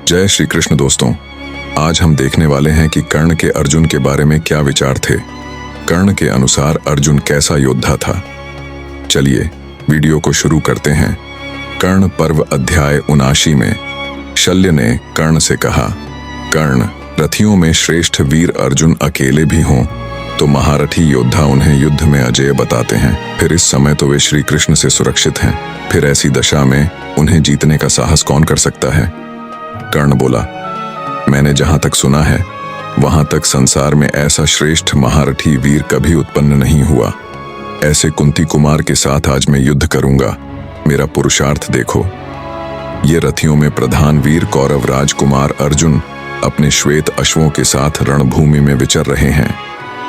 जय श्री कृष्ण दोस्तों। आज हम देखने वाले हैं कि कर्ण के अर्जुन के बारे में क्या विचार थे। कर्ण के अनुसार अर्जुन कैसा योद्धा था। चलिए वीडियो को शुरू करते हैं। कर्ण पर्व अध्याय 79 में शल्य ने कर्ण से कहा, कर्ण, रथियों में श्रेष्ठ वीर अर्जुन अकेले भी हों तो महारथी योद्धा उन्हें युद्ध में अजेय बताते हैं। फिर इस समय तो वे श्री कृष्ण से सुरक्षित हैं, फिर ऐसी दशा में उन्हें जीतने का साहस कौन कर सकता है। कर्ण बोला, मैंने जहां तक सुना है वहां तक संसार में ऐसा श्रेष्ठ महारथी वीर कभी उत्पन्न नहीं हुआ। ऐसे कुंती कुमार के साथ आज मैं युद्ध करूंगा। मेरा पुरुषार्थ देखो। ये रथियों में प्रधान वीर कौरव राजकुमार अर्जुन अपने श्वेत अश्वों के साथ रणभूमि में विचर रहे हैं।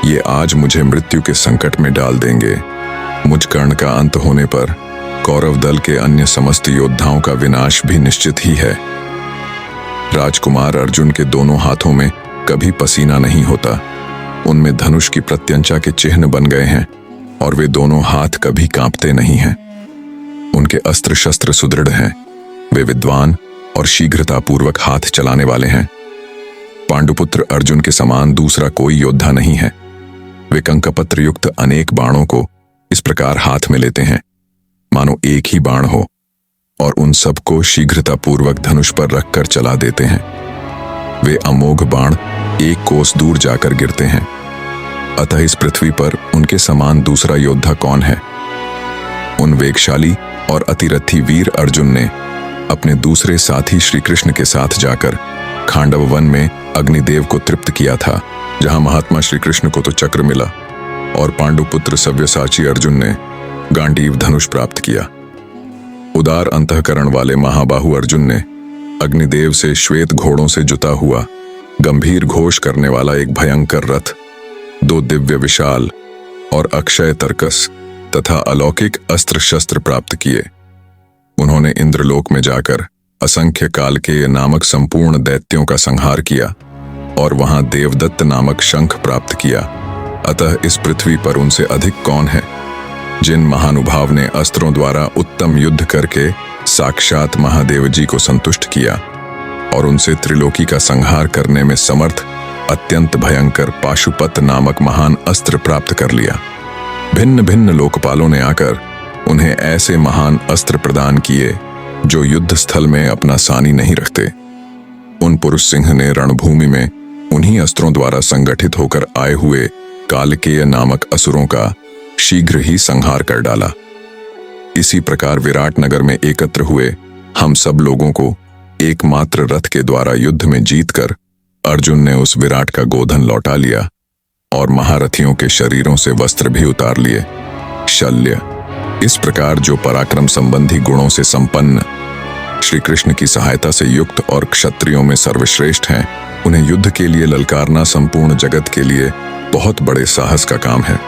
ये आज मुझे मृत्यु के संकट में डाल देंगे। मुझ कर्ण का अंत होने पर कौरव दल के अन्य समस्त योद्धाओं का विनाश भी निश्चित ही है। राजकुमार अर्जुन के दोनों हाथों में कभी पसीना नहीं होता। उनमें धनुष की प्रत्यंचा के चिन्ह बन गए हैं और वे दोनों हाथ कभी कांपते नहीं हैं। उनके अस्त्र शस्त्र सुदृढ़ हैं। वे विद्वान और शीघ्रतापूर्वक हाथ चलाने वाले हैं। पांडुपुत्र अर्जुन के समान दूसरा कोई योद्धा नहीं है। वे कंकपत्र युक्त अनेक बाणों को इस प्रकार हाथ में लेते हैं मानो एक ही बाण हो, और उन सबको शीघ्रतापूर्वक धनुष पर रखकर चला देते हैं। वे अमोघ बाण एक कोस दूर जाकर गिरते हैं। अतः इस पृथ्वी पर उनके समान दूसरा योद्धा कौन है। उन वेगशाली और अतिरथी वीर अर्जुन ने अपने दूसरे साथी श्री कृष्ण के साथ जाकर खांडव वन में अग्निदेव को तृप्त किया था, जहां महात्मा श्री कृष्ण को तो चक्र मिला और पांडुपुत्र सव्यसाची अर्जुन ने गांडीव धनुष प्राप्त किया। उदार अंतःकरण वाले महाबाहु अर्जुन ने अग्निदेव से श्वेत घोड़ों से जुता हुआ गंभीर घोष करने वाला एक भयंकर रथ, 2 दिव्य विशाल और अक्षय तर्कस तथा अलौकिक अस्त्र शस्त्र प्राप्त किए। उन्होंने इंद्रलोक में जाकर असंख्य काल के नामक संपूर्ण दैत्यों का संहार किया और वहां देवदत्त नामक शंख प्राप्त किया। अतः इस पृथ्वी पर उनसे अधिक कौन है। जिन महानुभाव ने अस्त्रों द्वारा उत्तम युद्ध करके साक्षात महादेव जी को संतुष्ट किया और उनसे त्रिलोकी का संहार करने में समर्थ अत्यंत भयंकर पाशुपत नामक महान अस्त्र प्राप्त कर लिया। भिन्न भिन्न लोकपालों ने आकर उन्हें ऐसे महान अस्त्र प्रदान किए जो युद्ध स्थल में अपना सानी नहीं रखते। उन पुरुष सिंह ने रणभूमि में उन्हीं अस्त्रों द्वारा संगठित होकर आए हुए कालकेय नामक असुरों का शीघ्र ही संहार कर डाला। इसी प्रकार विराट नगर में एकत्र हुए हम सब लोगों को एकमात्र रथ के द्वारा युद्ध में जीतकर अर्जुन ने उस विराट का गोधन लौटा लिया और महारथियों के शरीरों से वस्त्र भी उतार लिए। शल्य इस प्रकार जो पराक्रम संबंधी गुणों से संपन्न, श्री कृष्ण की सहायता से युक्त और क्षत्रियों में सर्वश्रेष्ठ हैं, उन्हें युद्ध के लिए ललकारना संपूर्ण जगत के लिए बहुत बड़े साहस का काम है।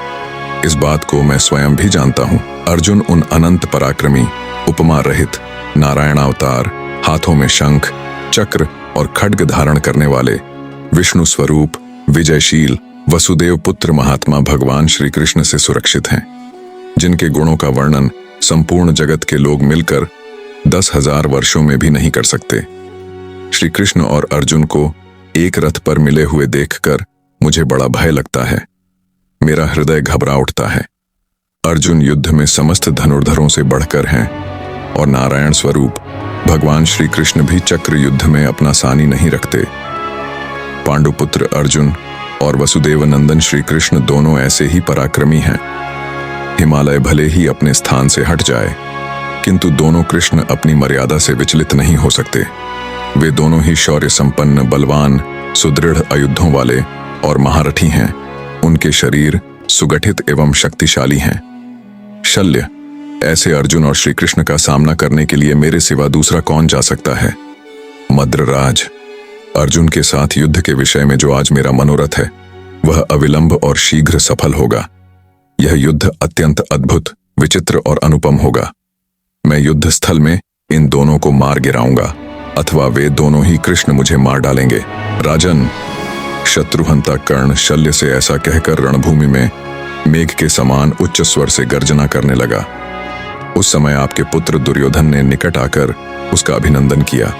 इस बात को मैं स्वयं भी जानता हूं। अर्जुन उन अनंत पराक्रमी, उपमा रहित नारायण अवतार, हाथों में शंख चक्र और खड्ग धारण करने वाले विष्णु स्वरूप विजयशील वसुदेव पुत्र महात्मा भगवान श्री कृष्ण से सुरक्षित हैं, जिनके गुणों का वर्णन संपूर्ण जगत के लोग मिलकर 10,000 वर्षों में भी नहीं कर सकते। श्री कृष्ण और अर्जुन को एक रथ पर मिले हुए देखकर मुझे बड़ा भय लगता है। मेरा हृदय घबरा उठता है। अर्जुन युद्ध में समस्त धनुर्धरों से बढ़कर हैं और नारायण स्वरूप भगवान श्री कृष्ण भी चक्र युद्ध में अपना सानी नहीं रखते। पांडुपुत्र अर्जुन और वसुदेव नंदन श्री कृष्ण दोनों ऐसे ही पराक्रमी हैं। हिमालय भले ही अपने स्थान से हट जाए, किंतु दोनों कृष्ण अपनी मर्यादा से विचलित नहीं हो सकते। वे दोनों ही शौर्य संपन्न, बलवान, सुदृढ़ आयुधों वाले और महारथी हैं। उनके शरीर सुगठित एवं शक्तिशाली हैं। शल्य, ऐसे अर्जुन और श्री कृष्ण का सामना करने के लिए मेरे सिवा दूसरा कौन जा सकता है। मद्रराज, अर्जुन के साथ युद्ध के विषय में जो आज मेरा मनोरथ है वह अविलंब और शीघ्र सफल होगा। यह युद्ध अत्यंत अद्भुत, विचित्र और अनुपम होगा। मैं युद्ध स्थल में इन दोनों को मार गिराऊंगा अथवा वे दोनों ही कृष्ण मुझे मार डालेंगे। राजन, शत्रुहंता कर्ण शल्य से ऐसा कहकर रणभूमि में मेघ के समान उच्च स्वर से गर्जना करने लगा। उस समय आपके पुत्र दुर्योधन ने निकट आकर उसका अभिनंदन किया।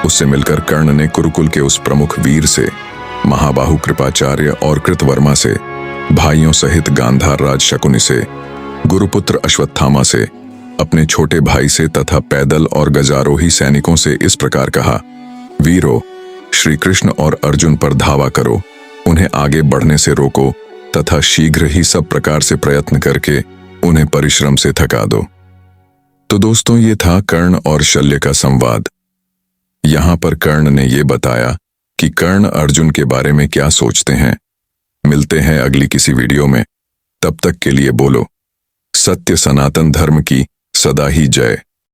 उससे मिलकर कर्ण ने कुरुकुल के उस प्रमुख वीर से, महाबाहु कृपाचार्य और कृतवर्मा से, भाइयों सहित गांधार राज शकुनि से, गुरुपुत्र अश्वत्थामा से, अपने छोटे भाई से तथा पैदल और गजारोही सैनिकों से इस प्रकार कहा, वीरों, श्री कृष्ण और अर्जुन पर धावा करो, उन्हें आगे बढ़ने से रोको तथा शीघ्र ही सब प्रकार से प्रयत्न करके उन्हें परिश्रम से थका दो। तो दोस्तों, ये था कर्ण और शल्य का संवाद। यहां पर कर्ण ने यह बताया कि कर्ण अर्जुन के बारे में क्या सोचते हैं। मिलते हैं अगली किसी वीडियो में, तब तक के लिए बोलो सत्य सनातन धर्म की सदा ही जय।